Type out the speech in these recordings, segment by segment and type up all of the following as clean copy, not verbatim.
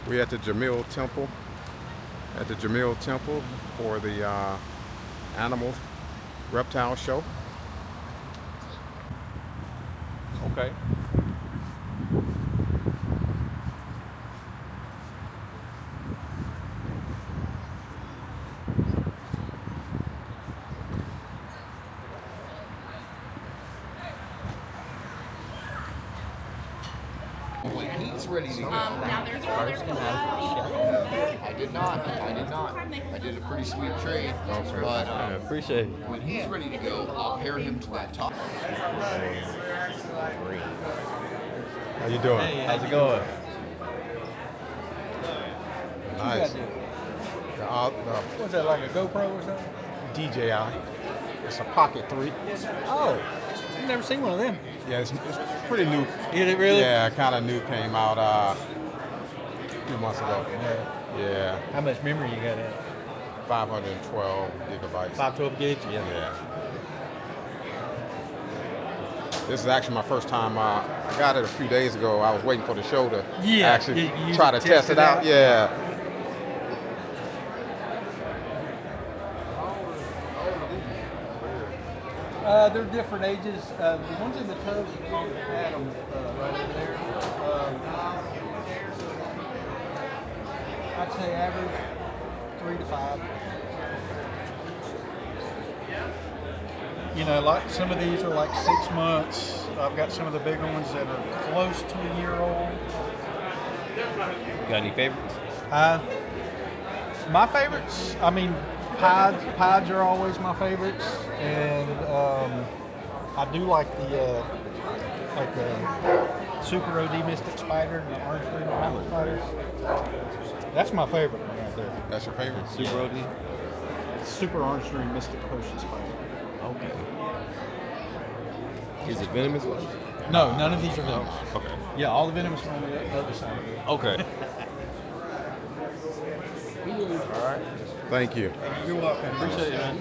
We're at the Jamil Temple. At the Jamil Temple for the animal reptile show. Okay. He's ready to go. Now there's other I did not. I did a pretty sweet trade. But I appreciate it. when he's ready to go, I'll pair him to that top. How you doing? Hey, how's it going? Nice. What's that, like a GoPro or something? DJI. It's a Pocket 3. Oh, I've never seen one of them. Yeah, it's pretty new. Is it really? Yeah, kind of new. Came out a few months ago. Yeah, How much memory you got in it? 512 gigabytes. 512 gigs? Yeah. This is actually my first time. I got it a few days ago. I was waiting for the show to actually you try to test it out. Yeah. They're different ages. The ones in the tub, you can add them right over there. I'd say average 3 to 5. You know, like some of these are like 6 months. I've got some of the bigger ones that are close to a year old. Got any favorites? My favorites, I mean, pieds are always my favorites, and I do like the Super OD Mystic Spider and the Orange Green Mountain Spiders. That's my favorite one right there. That's your favorite? Super OD? Super Orange Green Mystic Potion Spider. Okay. Is it venomous? No, none of these are venomous. Okay. Yeah, all the venomous are on the other side of it. Okay. All right. Thank you. You're welcome. Appreciate it, man.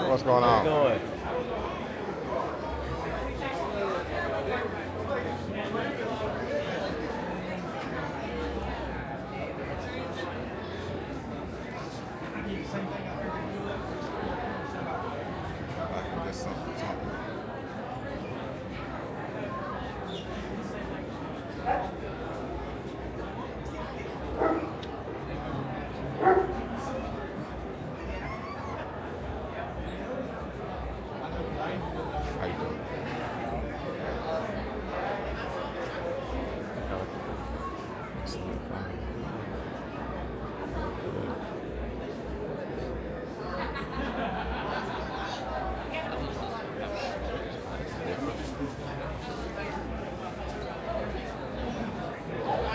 What's going on? Going. How you doing?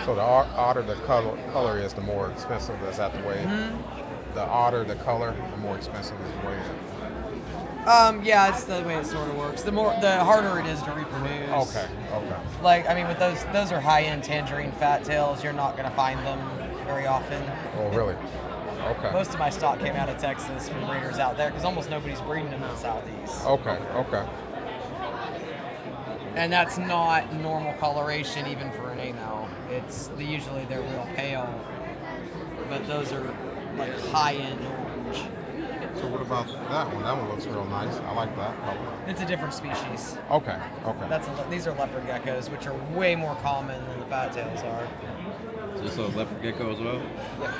So the odder the color is, the more expensive. Is that the way? Mm-hmm. The odder the color, the more expensive is the way. Yeah, it's the way it sort of works. The harder it is to reproduce. Okay. Like, I mean, with those are high-end tangerine fat tails. You're not going to find them very often. Oh, really? Okay. Most of my stock came out of Texas from breeders out there because almost nobody's breeding them in the southeast. Okay. And that's not normal coloration even for an A-male. Usually they're real pale, but those are like high-end orange. So what about that one? That one looks real nice. I like that color. It's a different species. Okay. These are leopard geckos, which are way more common than the fat tails are. So this is a leopard gecko as well? Yeah.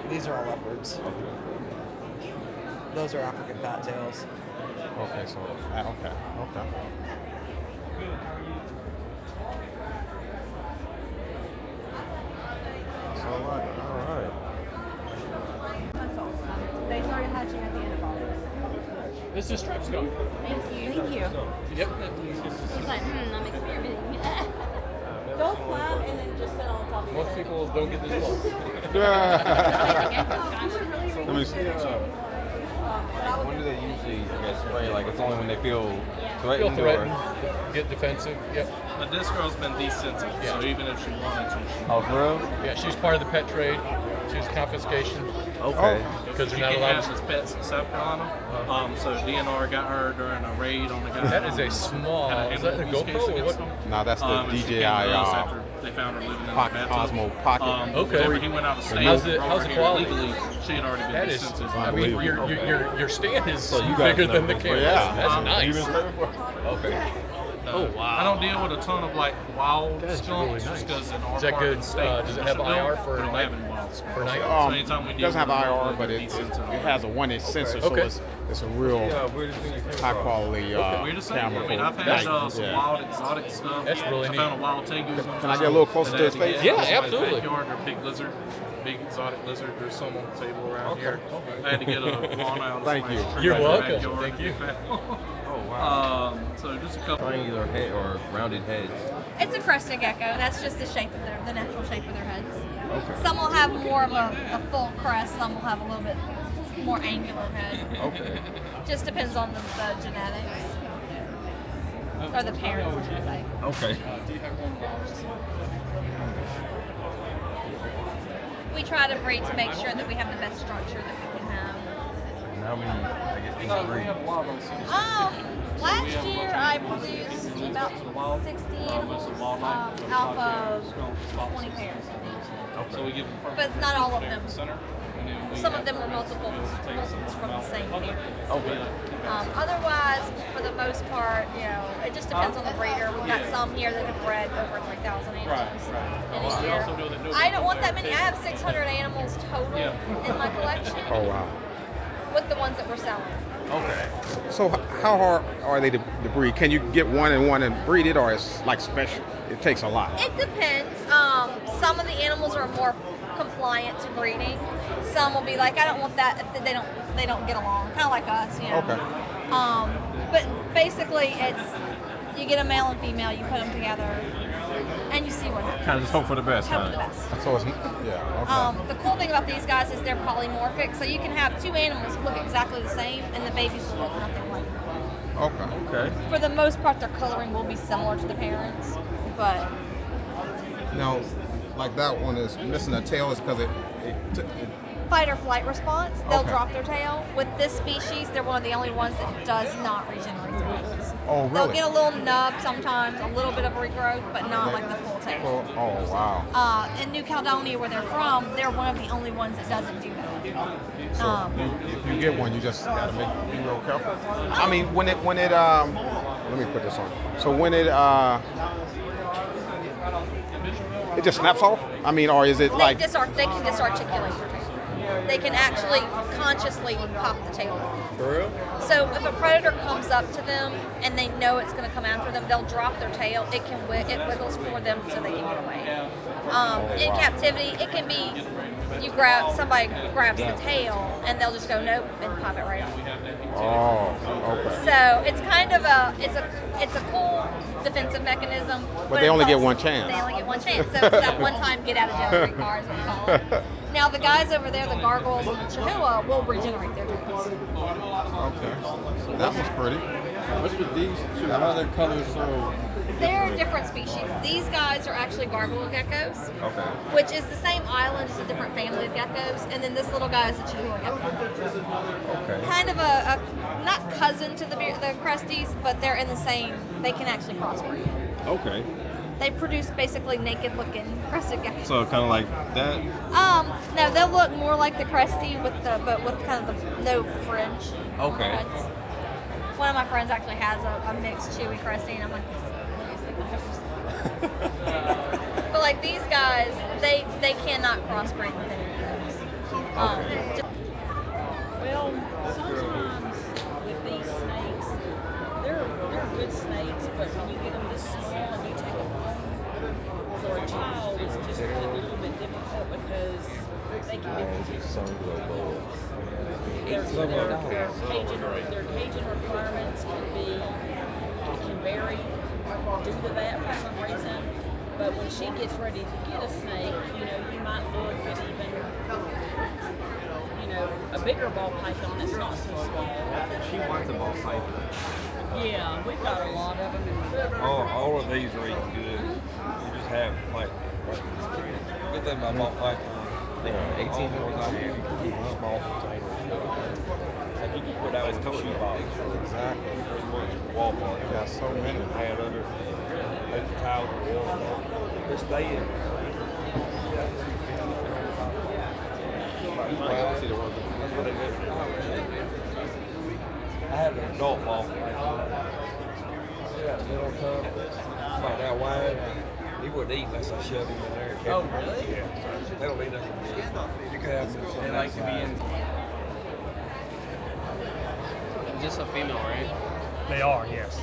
These are all leopards. Those are African fat tails. Okay. So okay. All right. They started hatching at the end of August. This is stripes go. Thank you. Yep. He's like, I'm experimenting. Go flat and then just sit on top of your Most head. people don't get this close. Let me see. When do they usually get spray? Like it's only when they feel Feel threatened? threatened, get defensive. Yep. But this girl's been desensitized, so even if she wanted to, Oh, for real? Yeah, she's part of the pet trade. issues, confiscation, Okay. because they're You not can allowed have to. his pets in South Carolina. So DNR got her during a raid on the guy. That is a small. Is that a GoPro or what? No, that's the And she came DJI to us after they found her living in Pocket, the bathtub. Osmo Pocket. Okay. Before he went out of state. How's and the brought her here quality? Legally, she had already been That is. census. I mean, your stand is So you guys bigger than the never- camera. Yeah. That's nice. Okay. Oh wow. I don't deal with a ton of like wild That's skunks really nice. just because in our Is that part good? of the state, Does it have IR for we don't night? have any wild skunks. For night? So anytime we deal doesn't have with them, IR, but they'll it be sensitive. has a 1-inch sensor, so Okay. it's a real Weirdest thing you came high across. quality Weirdest thing? camera. I mean, for I've had night. some Yeah. wild exotic stuff. That's really I neat. found a wild tegu. Can I get a little closer to his face? Yeah, Somebody's absolutely. Backyard, or big lizard, big exotic lizard. There's some on the table around here. I had to get a lawn out of Thank somebody's you. tree You're in the welcome. backyard. Thank you. Oh wow. So just a couple. Triangular head or rounded heads. It's a crested gecko. That's just the shape of the natural shape of their heads. Okay. Some will have more of a full crest. Some will have a little bit more angular head. Okay. Just depends on the genetics or the parents, I should say. Okay. We try to breed to make sure that we have the best structure that we can have. And how many? I guess each breed. Last year I produced about 16 alpha 20 pairs. So we give them But not all of them. center. And then we Some of have them were multiples from the same parent. Okay. Otherwise, for the most part, it just depends on the breeder. We've got some here that have bred over 3,000 animals in a year. I don't want that many. I have 600 animals total in my collection Oh wow. with the ones that we're selling. Okay. So how hard are they to breed? Can you get one and breed it, or it's like special? It takes a lot. It depends. Some of the animals are more compliant to breeding. Some will be like, I don't want that. If they don't get along, kind of like us, Okay. But basically, it's you get a male and female, you put them together, and you see what happens. Kind of just hope for the best, Hope for the huh? best. So it's okay. The cool thing about these guys is they're polymorphic, so you can have two animals look exactly the same, and the babies will look nothing like them. Okay. Okay. For the most part, their coloring will be similar to the parents, but Now, like that one is missing a tail, is because it fight or flight response, they'll Okay. drop their tail. With this species, they're one of the only ones that does not regenerate their wings. Oh, They'll really? get a little nub sometimes, a little bit of a regrowth, but not like the full tail. Oh wow. In New Caledonia, where they're from, they're one of the only ones that doesn't do that. So if you get one, you just gotta be real careful. I mean, when it let me put this on. So when it just snaps off. I mean, or is it They like? can disarticulate their tail. They can actually consciously pop the tail off. For real? So if a predator comes up to them and they know it's going to come after them, they'll drop their tail. It wiggles for them so they can get away. In captivity, it can be somebody grabs the tail and they'll just go nope and pop it right off. Oh, okay. So it's kind of it's a cool defensive mechanism. But they it's only get also- one chance. They only get one chance. So it's that one time get out of jail free card, as we call it. Now the guys over there, the gargoyles and the Chihuahua, will regenerate their tails. Okay. That was pretty. What's with these two? How are their colors so? They're different species. These guys are actually gargoyle geckos, Okay. which is the same island as a different family of geckos, and then this little guy is a Chihuahua gecko. Okay. Kind of a not cousin to the cresties, but they're in the same. They can actually crossbreed. Okay. They produce basically naked-looking crested geckos. So kind of like that. No, they'll look more like the cresty but with kind of the no fringe. Okay. Heads. One of my friends actually has a mixed chewy cresty, and I'm like, what do you think of those? But like these guys, they cannot crossbreed with any of those. Well, sometimes with these snakes, they're good snakes, but when you get them this small and you take them home for a child, it's just a little bit difficult because they can be their caging requirements can vary due to that for some reason. But when she gets ready to get a snake, you might look at even a bigger ball python that's not so small. She wants the ball python. Yeah, we've got a lot of them. All of these are eating good. You just have like good thing about ball python. Yeah, 18 hours out here. Small container. Like you can put out in a shoebox. Exactly. Pretty much Walmart. You got so many. Had under paper towels and water. They're staying. Let's see the ones. That's what they did. I had an adult ball. Yeah, little tub. About that wide. He wouldn't eat unless I shoved him in there. And kept him. Really? Yeah. They don't need nothing big. You can have some. They like to be in. Just a female, right? They are, yes.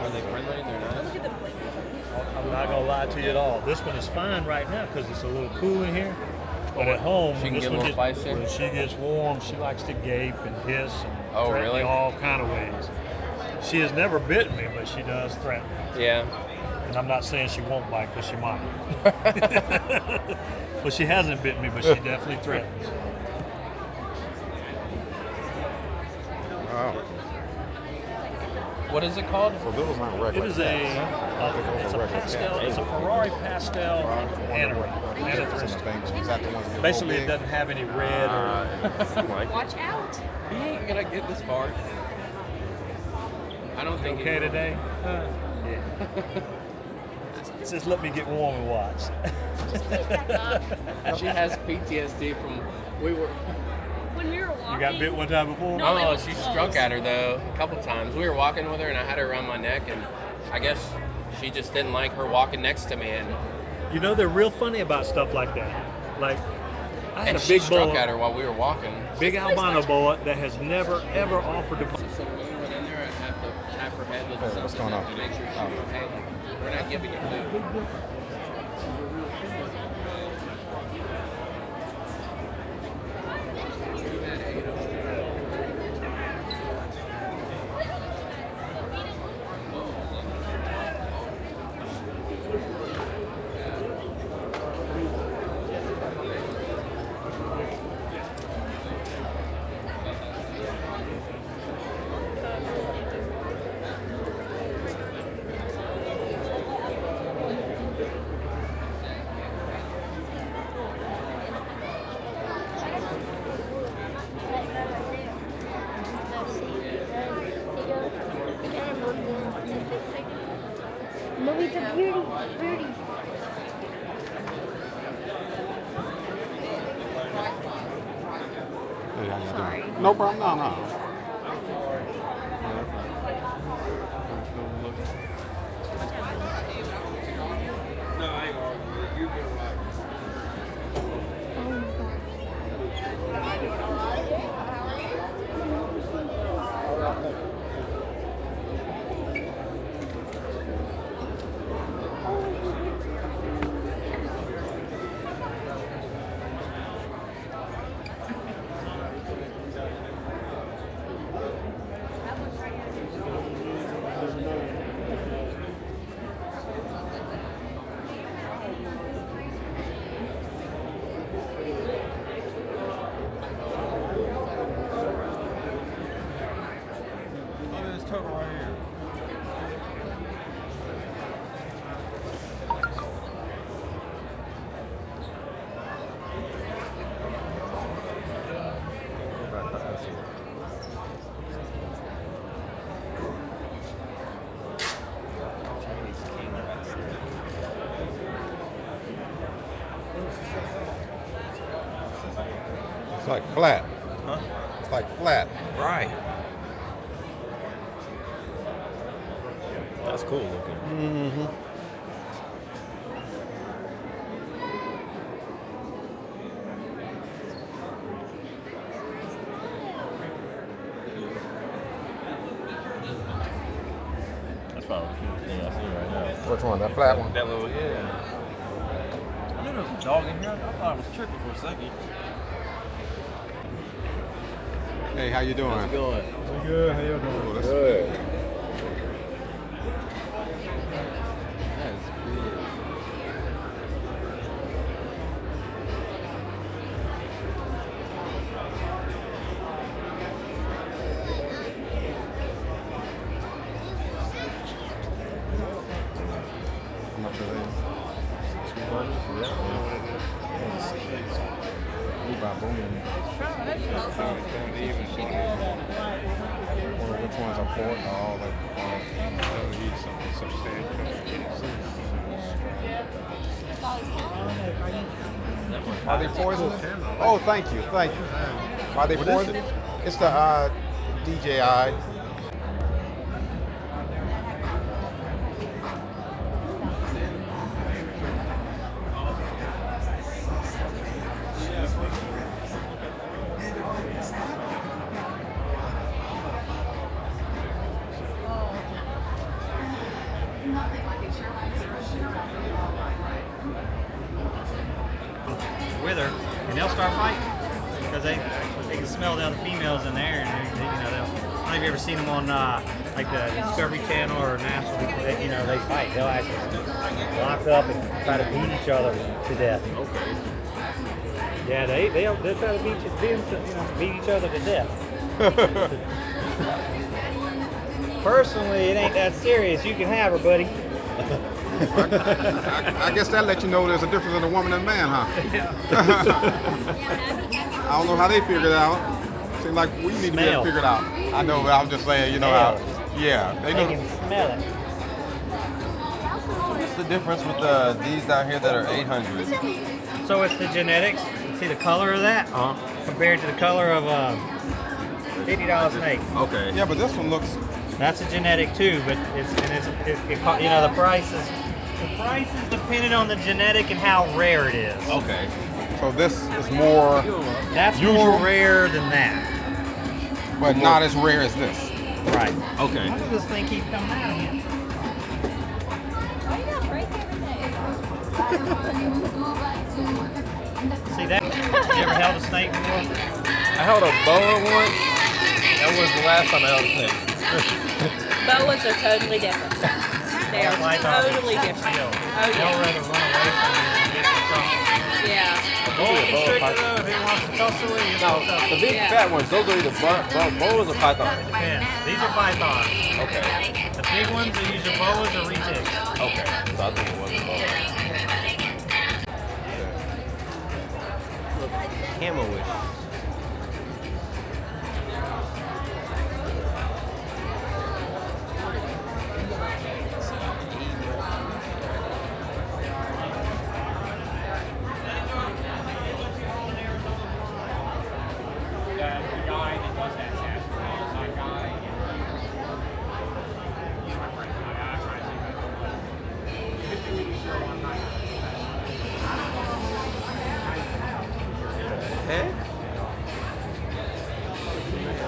Are they friendly? They're not. I'm not gonna lie to you at all. This one is fine right now because it's a little cool in here. But at home, She can this get a one little feisty? when she gets warm, she likes to gape and hiss and Oh, threaten really? me all kind of ways. She has never bitten me, but she does threaten me. Yeah. And I'm not saying she won't bite because she might. Well, she hasn't bitten me, but she definitely threatens. Wow. What is it called? So those aren't It regular is cats, huh? it's a pastel, it's a Ferrari pastel animal. Difference in things. Is that the ones that get Basically, real it big? doesn't have any red or. Watch out. He ain't gonna get this far. I don't think. Okay today? Yeah. Just let me get warm and watch. She has PTSD from When we were walking. You got bit one time before? No. Oh, it she was struck close. at her though a couple times. We were walking with her and I had her around my neck and I guess she just didn't like her walking next to me and You know, they're real funny about stuff like that. Like, I had and a she big struck boa, at her while we were walking. big albino boa that has never ever offered to. So when we went in there, I'd have to tap her head with Hey, something what's going on? to make sure she was hey, we're not giving you food. Mommy's a birdie. Hey, how you doing? No problem. No. No, I ain't arguing. You've been right. Look at this turtle right here. It's like flat. Huh? It's like flat. Right. That's cool looking. Mm-hmm. That's probably the cutest thing I see right now. Which one? That flat one? That little, yeah. I knew there was a dog in here. I thought it was tripping for a second. Hey, how you doing? How's it going? Good. How you doing? Oh, that's Good. That's big. How much are they? that one. Which ones are pork? All the. Are they poisonous? Oh, thank you. Are they poisonous? It's the DJI. With her, and they'll start fighting because they can smell the other females in there, and they I don't know if you ever seen them on like the Discovery Channel or National. They fight. They'll actually lock up and try to beat each other to death. Okay. Yeah, they'll try to beat each other to death. Personally, it ain't that serious. You can have her, buddy. I guess that lets you know there's a difference in a woman and a man, huh? I don't know how they figured it out. Seems like we need to be able to figure it out. I know, but I'm just saying, you know how. Yeah, they know. They can smell it. So what's the difference with these down here that are 800? So it's the genetics. See the color of that compared to the color of a $50 snake. Okay. Yeah, but this one looks. That's a genetic too, but the price is dependent on the genetic and how rare it is. Okay. So this is more. That's usual, more rare than that, but not as rare as this. right? Okay. Why does this thing keep coming out of here? Why you not break everything? See that? You ever held a snake before? I held a boa once. That was the last time I held a snake. Boas are totally different. They are totally different. They'll Oh yeah. rather run away from you and get in trouble. Yeah. Boa constrictor though, if he wants to tussle with you, it's Now, gonna tussle. the big fat ones, those are either boas or pythons. Depends. These are pythons. Okay. The big ones are usually boas or retics. Okay. So I think it was a boa. Camo-ish. Heck?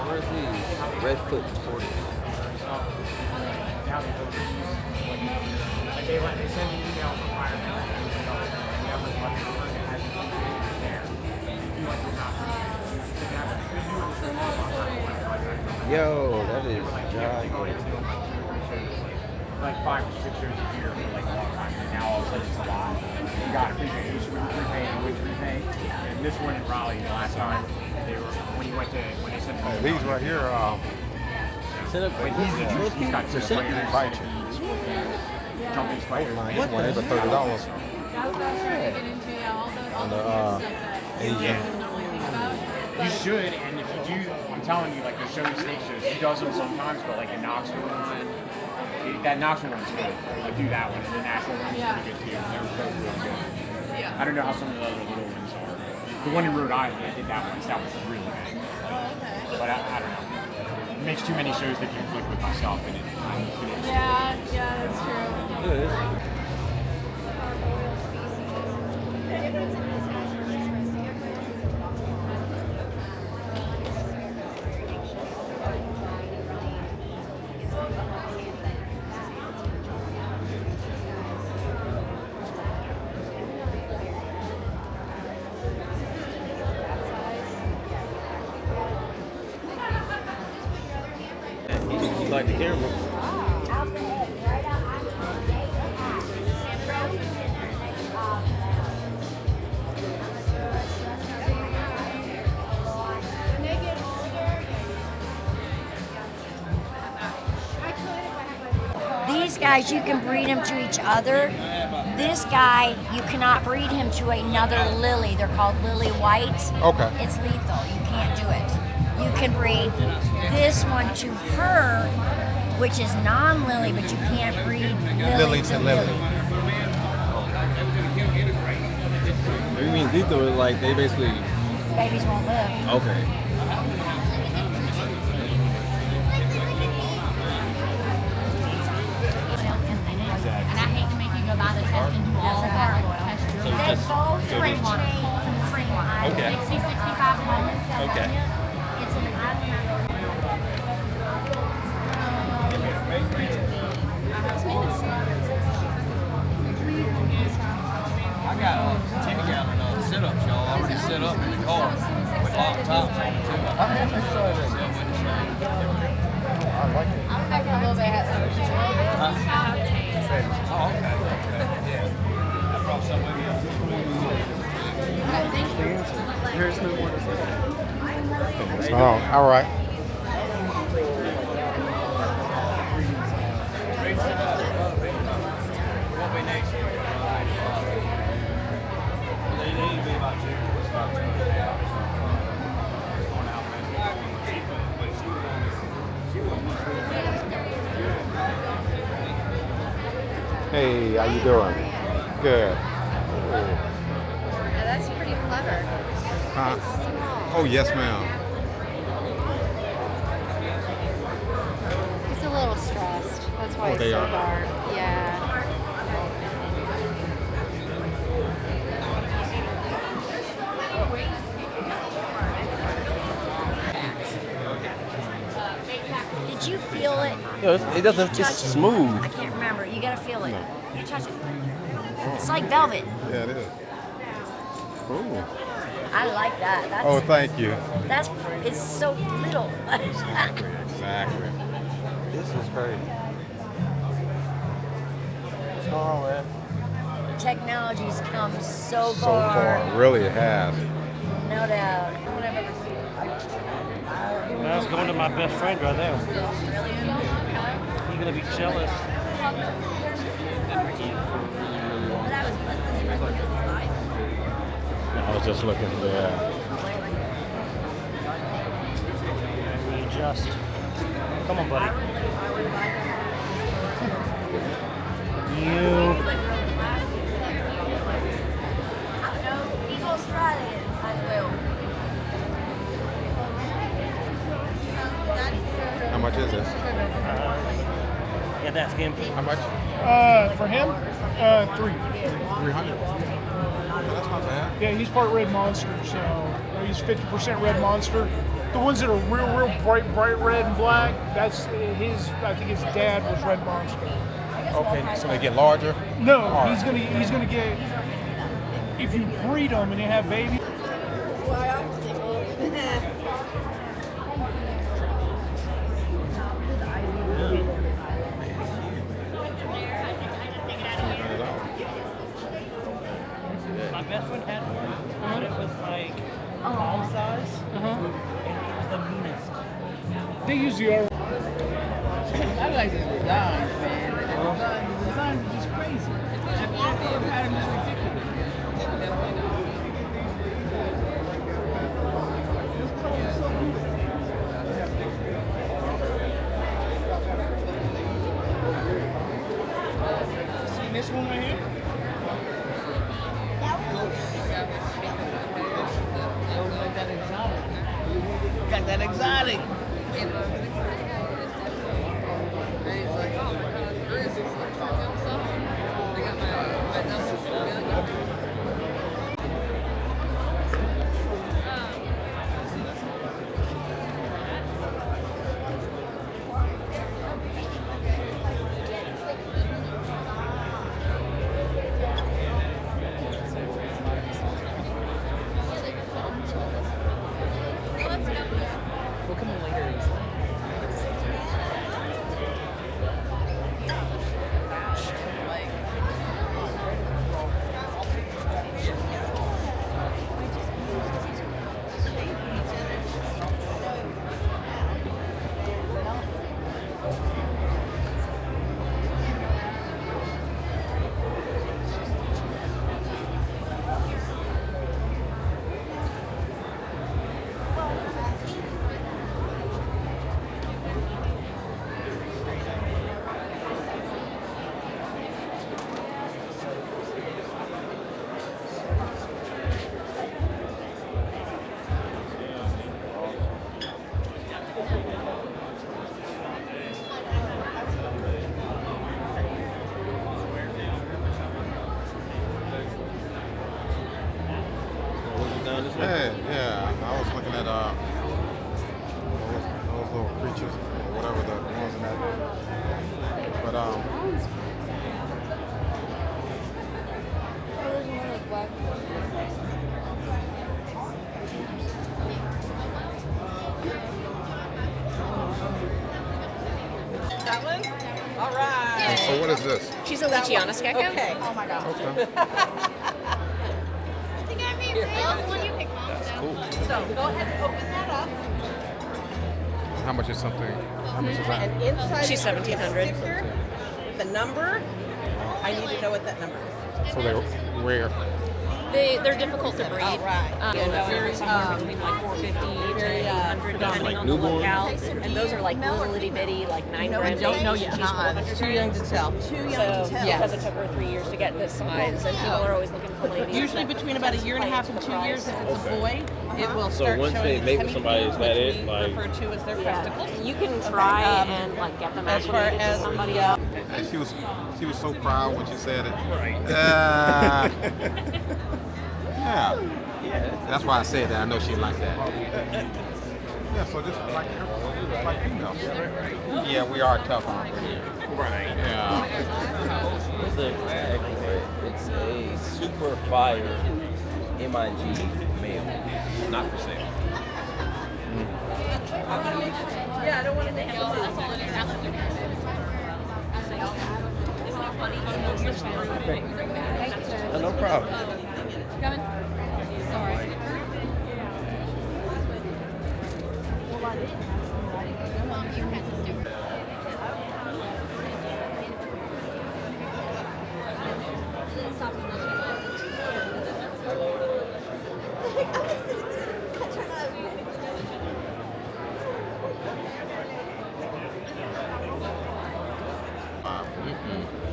Where's these? Redfoot tortoise. Yo, that is giant. Like 5 or 6 years a year for like a long time. And now all of a sudden it's a lot. You got to prepay. You should prepay and with prepay. And this one in Raleigh the last time they were when they sent These right here. Set up But he's got two players. Bite you. Jumping spiders. This one is a $30. On the Asian. You should, and if you do, I'm telling you, like the show snake shows, he does them sometimes, but like the Knoxville one, that Knoxville one's good. I do that one, and the Nashville one's pretty good too. They're both really good. I don't know how some of the other little ones are. The one in Rhode Island, I did that one. That was really good. But I don't know. It makes too many shows that conflict with myself, and Yeah, that's true. You like the camera? These guys, you can breed them to each other, This guy, you cannot breed him to another lily. They're called lily whites. Okay. It's lethal. You can't do it. You can breed this one to her, which is non-lily, but you can't breed lily to lily. You mean lethal is like they basically... Babies won't live. Okay. And I hate to make you go buy the test and do all that gargoyle. They both range from Okay. 60, 65 moments. Okay. It's an I got 10-gallon sit-ups, y'all. Already set up in the car with locked tops on them too. I like it. I'm making a little bit of Oh, okay. Yeah. I brought some with you. There's no more to say. Oh, all right. Won't be next year. They need to be about 2. It's about 2.5. Hey, how you doing? Good. Yeah, that's pretty clever. Huh? Oh, yes, ma'am. He's a little stressed. That's why Oh, it's they so are. dark. Yeah. Did you feel it? Yeah, it doesn't. Touch It's it. smooth. I can't remember. You gotta feel it. You touch it. It's like velvet. Yeah, it is. Ooh. I like that. That's, Oh, thank you. That's it's so little. Exactly. This is crazy. What's going on, man? Technology's come so So far. far, really it has. No doubt. That's going to my best friend right there. He's gonna be jealous. I was just looking there. Readjust. Come on, buddy. You. He's Australian. I will. How much is this? Yeah, that's him. How much? For him, 3. 300. That's not bad. Yeah, he's part red monster, so he's 50% red monster. The ones that are real bright red and black, that's his. I think his dad was red monster. Okay, so they get larger? No, All he's gonna get. If you breed them and they have babies. My best friend had one, but it was like palm size, and it was the meanest. They usually are. I like this design, man. The design is just crazy. The pattern is ridiculous. See this one right here? Got that exotic. We'll come in later. down this way. Yeah. I was looking at those little creatures or whatever the ones in that. But That one? All right. so what is this? She's a Luciana gecko. Okay. Oh my god. Okay. That's cool. So go ahead and open that up. How much is something? How much is that? And inside She's is gonna be a 1700. sticker. The number. I need to know what that number is. So they're rare. They're difficult to breed. Right. They're somewhere between like 450 to 800 depending Like on the newborn? lookout. And those are like little itty bitty, like 9 grams. don't know each. yet. She's 400 It's too young to tell. Too young to tell. Because it took her 3 years to get this size, and people are always looking for ladies. Usually between about a year and a half and 2 years, if it's a boy, it will So start once showing they its mate with heavy somebody, fins, is that which it? we Like- refer to as their breasticles. You can try and like get them as far acclimated to as somebody the, else. And she was so proud when she said it. Right. Yeah. That's why I said that. I know she like that. Yeah. So just like females. Yeah, we are tough, aren't we? Right. Yeah. What's the tag? It's a super fire MIG male, not for sale. Yeah, I don't want to make it. No problem. Coming? Sorry.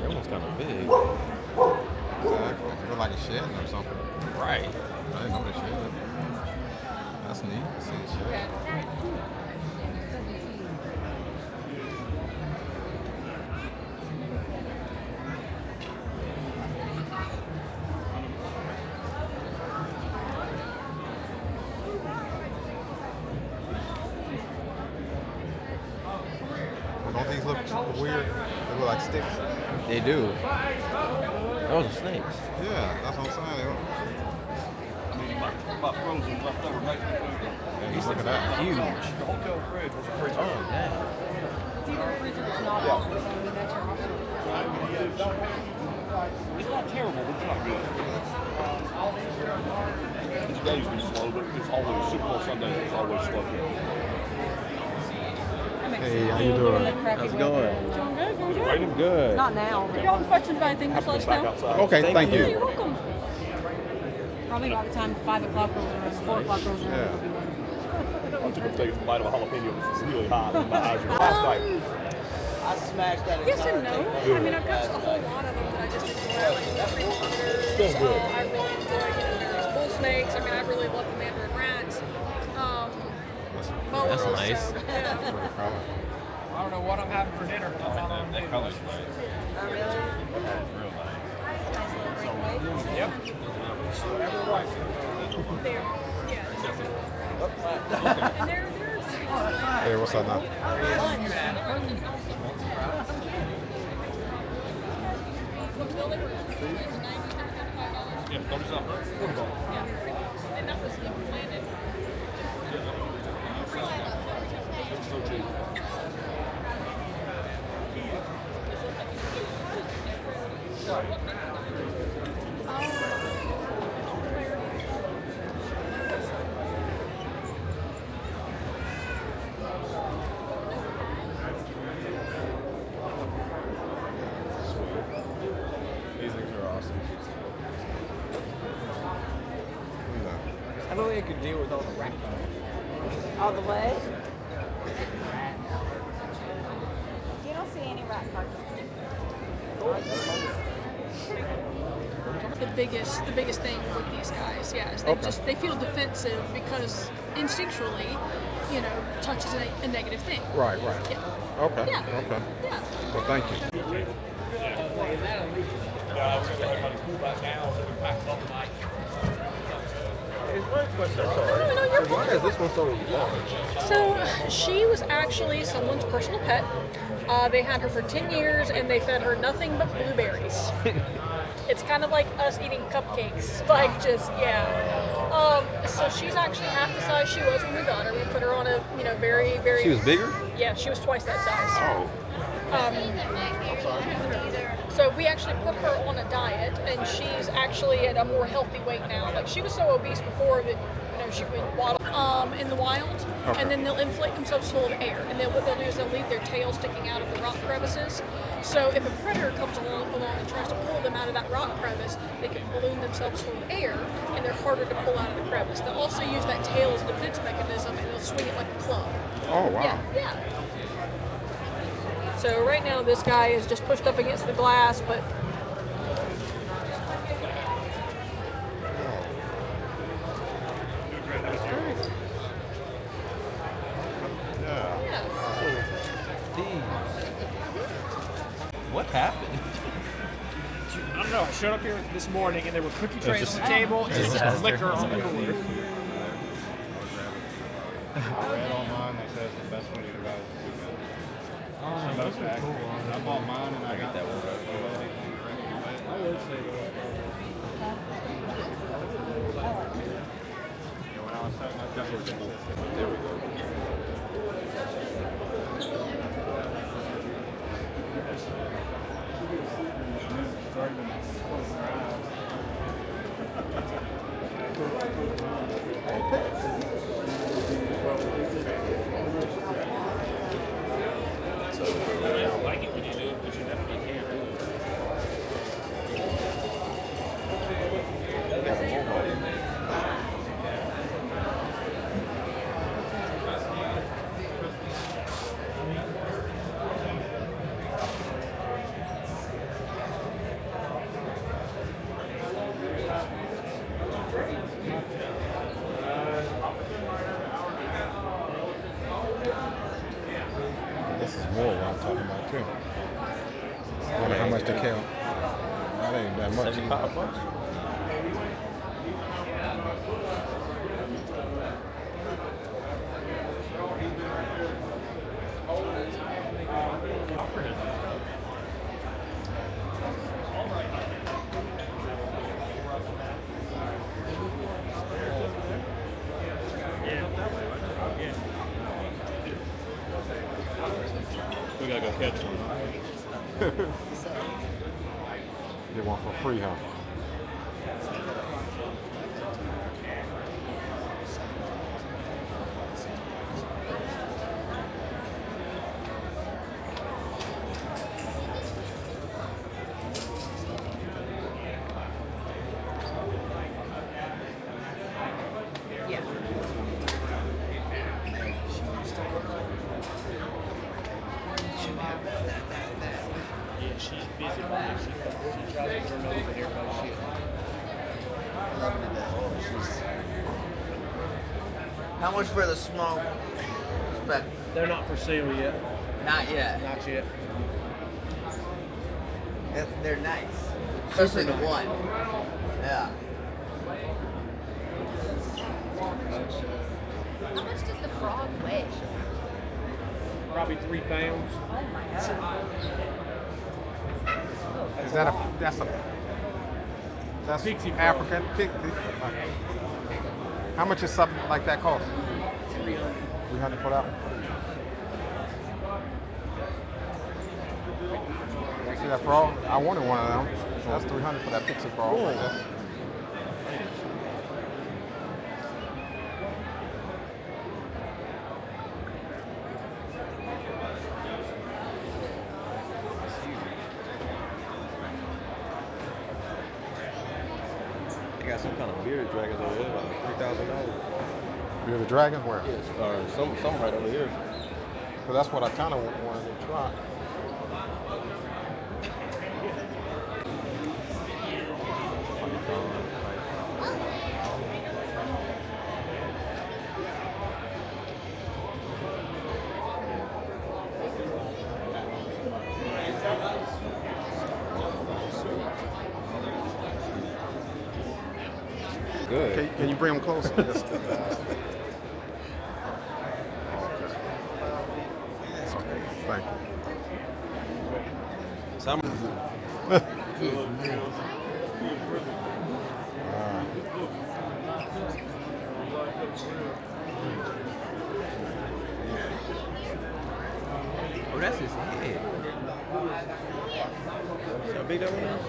That one's kind of big. Exactly. It look like a shed or something. Right. I didn't know the shed. That's neat. I see the shed. Well, don't these look weird? They look like sticks. They do. Those are snakes. Yeah, that's what I'm saying. Yeah, just look at that. Huge. Hotel fridge was a fridge. Oh, damn. It's not terrible, but it's not good. Today's been slow, but it's always Super Bowl Sunday. It's always slow. Hey, how you doing? How's it going? Is it raining? Good. Not now. If you have questions about anything, just let us Back know. outside. Okay, thank You're you. welcome. Probably by the time 5 o'clock rolls around, 4 o'clock rolls around. Yeah. I took a bite of a jalapeno. It's really hot. And my eyes are last night. I smashed that. Yes and no. I mean, I've got a whole lot of them that I just enjoy. I like the monitors. Still good. I really enjoy, there's bull snakes. I mean, I really love the mandarin rats. Boas, That's nice. So, yeah. I don't know what I'm having for dinner. That color's nice. Real nice. Yep. There. Yeah. And there's Hey, what's up now? Yeah, thumbs up. and that was implanted. It's so cheap. These things are awesome. I don't think I could deal with all the rat. All the way. You don't see any rat carcasses. The biggest thing with these guys, yeah, is they feel defensive because instinctually, touch is a negative thing. Right. Yeah. Okay. Yeah. Okay. Yeah. Well, thank you. We're going to cool back down so we pack it up tonight. That's all No, right. you're So why is this one so large? So she was actually someone's personal pet. They had her for 10 years and they fed her nothing but blueberries. It's kind of like us eating cupcakes. Like just, yeah. So she's actually half the size she was when we got her. We put her on a, very, very... She was bigger? Yeah, she was twice that size. Oh. So we actually put her on a diet, and she's actually at a more healthy weight now. Like she was so obese before that she would waddle in the wild, and then they'll inflate themselves full of air. And then what they'll do is they'll leave their tail sticking out of the rock crevices. So if a predator comes along and tries to pull them out of that rock crevice, they can balloon themselves full of air, and they're harder to pull out of the crevice. They'll also use that tail as a defense mechanism, and they'll swing it like a club. Oh wow. Yeah. So right now this guy is just pushed up against the glass, but What happened? I don't know. I showed up here this morning and there were cookie trays on the table, just liquor on the cooler. I read online that says the best way to go is the most accurate. I bought mine and I got that one. I would say that. When I was setting up that, there we go. I like it when you do it, but you definitely can't do it. This is more what I'm talking about too. I wonder how much they count. That ain't that much. 75 bucks? We gotta go catch one. They want for free, huh? yeah. Yeah, she's busy. She tries to put her nose in everybody's shit. How much for the small spec? They're not for sale yet. Not yet. Not yet. They're nice. Especially the one. Yeah. How much does the frog weigh? Probably 3 pounds. Oh my god. Is that that's Pixie frog. African pixie? How much is something like that cost? 300. 300 for that one. See that frog? I wanted one of them. So that's 300 for that pixie frog. Right there. They got some kind of bearded dragons over there, like $3,000. You're the dragon? Where? Yes, or some right over here. So that's what I kind of wanted to try. Good. Can you bring them closer? Yes. Okay. Thank you. Some. Oh, that's his head. How big that one is?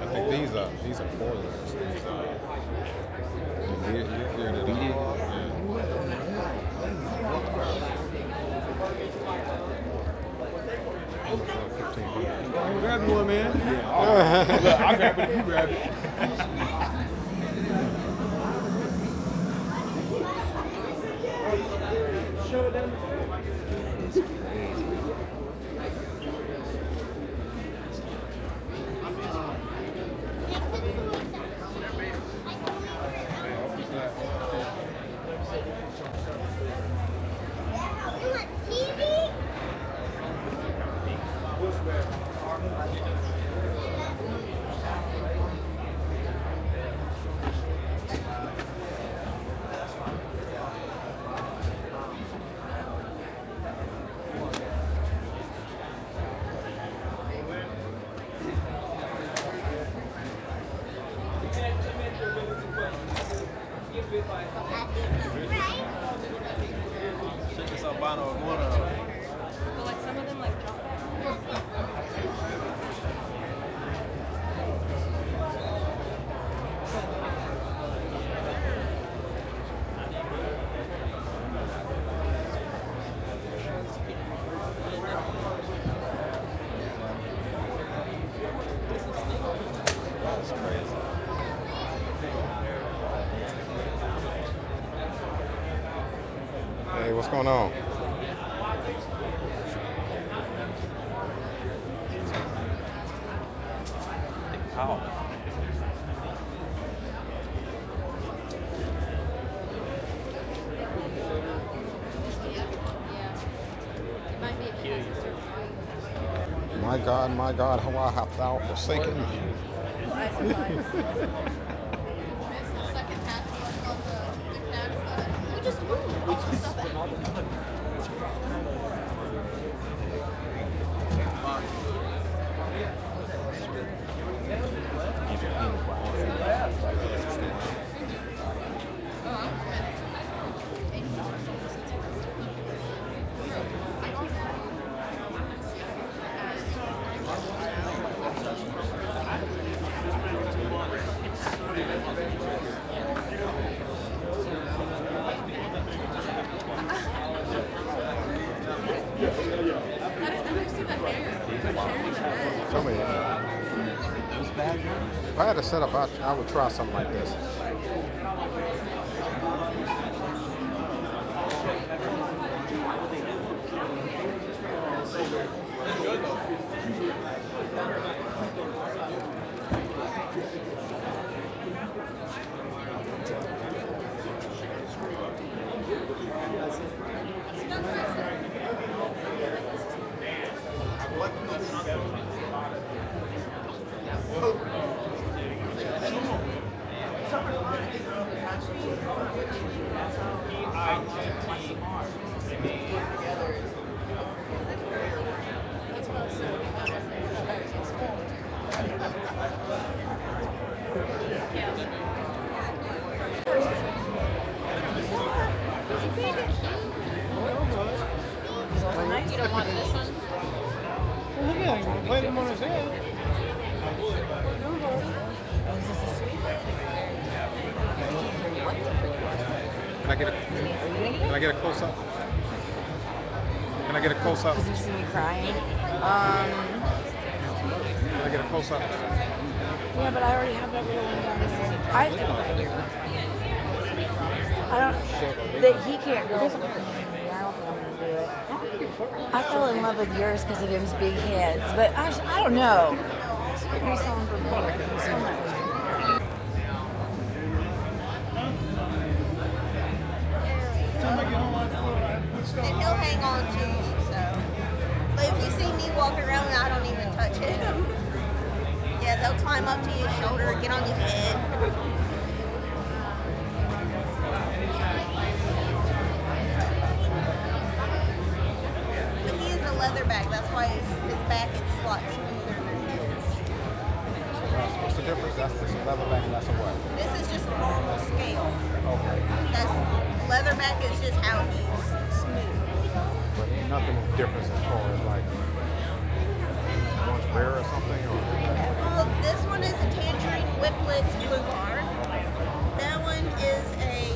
I think these are poisoners. They're the beaded. Grab one, man. Look, I'll grab it if you grab it. Show it down. Hey, what's going on? My God, how I have thou forsaken me. Tell me, if I had a setup, I would try something like this. You don't want this one? Well, look at him. Played him on his head. Can I get a close up? Can I get a close up? Does he see me crying? Can I get a close up? Yeah, but I already have that little one down there. I don't. That he can't go. I don't think I'm gonna do it. I fell in love with yours because of his big heads, but I don't know. Maybe someone from there. And he'll hang on to you, so. But if you see me walking around, I don't They'll climb up to your shoulder, get on your head. But he is a leatherback. That's why his back is a lot smoother than his. What's the difference? That's a leatherback and that's a what? This is just normal scale. Okay. That's leatherback is just how he's smooth. But ain't nothing difference as far as like one's rare or something, or Well, this one is a tangerine whiplets blue bar. That one is a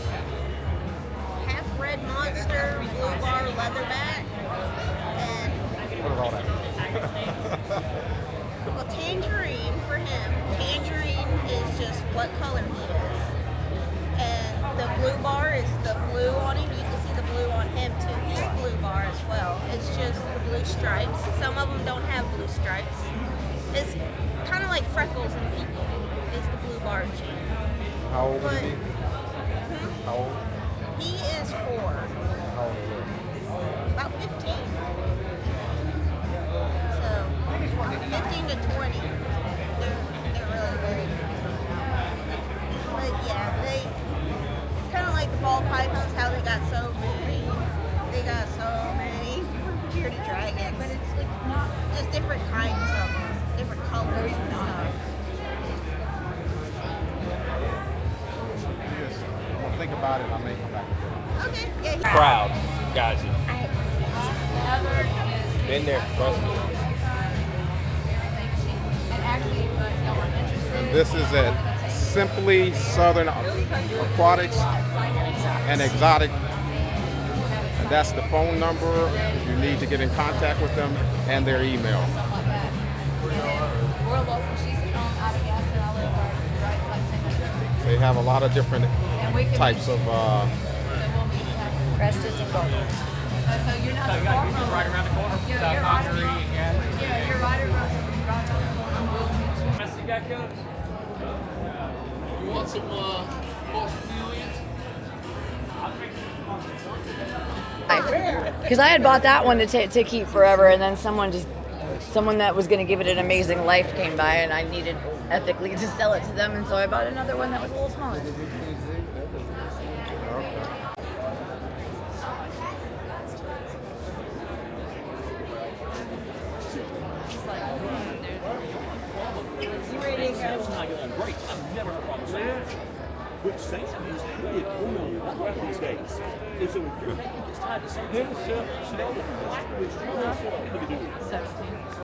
half red monster blue bar leatherback. And what is all that? well, tangerine for him. Tangerine is just what color he is. And the blue bar is the blue on him. You can see the blue on him too. He's blue bar as well. It's just the blue stripes. Some of them don't have blue stripes. It's kind of like freckles in people. Is the blue bar gene. How old would he be? How old? He is 4. How old is he? About 15. So 15 to 20. They're really big. But yeah, they kind of like the ball pythons, how they got so many. They got so many bearded dragons, but it's like not just different kinds of them, different colors and stuff. Well, think about it. I may come back. Okay. Yeah. Proud, guys. Been there, trust me. And this is at Simply Southern Aquatics and Exotic. And that's the phone number if you need to get in contact with them, and their email. They have a lot of different types of Crested and gold. So you're not far from right around the corner. Yeah, you're right around. You want some Because I had bought that one to keep forever, and then someone that was going to give it an amazing life came by, and I needed ethically to sell it to them, and so I bought another one that was a little smaller. Sales not going great. I've never had a problem selling. Which Sam is pretty cool these days. And so if you're thinking it's time to sell, sell it. Which you want to do.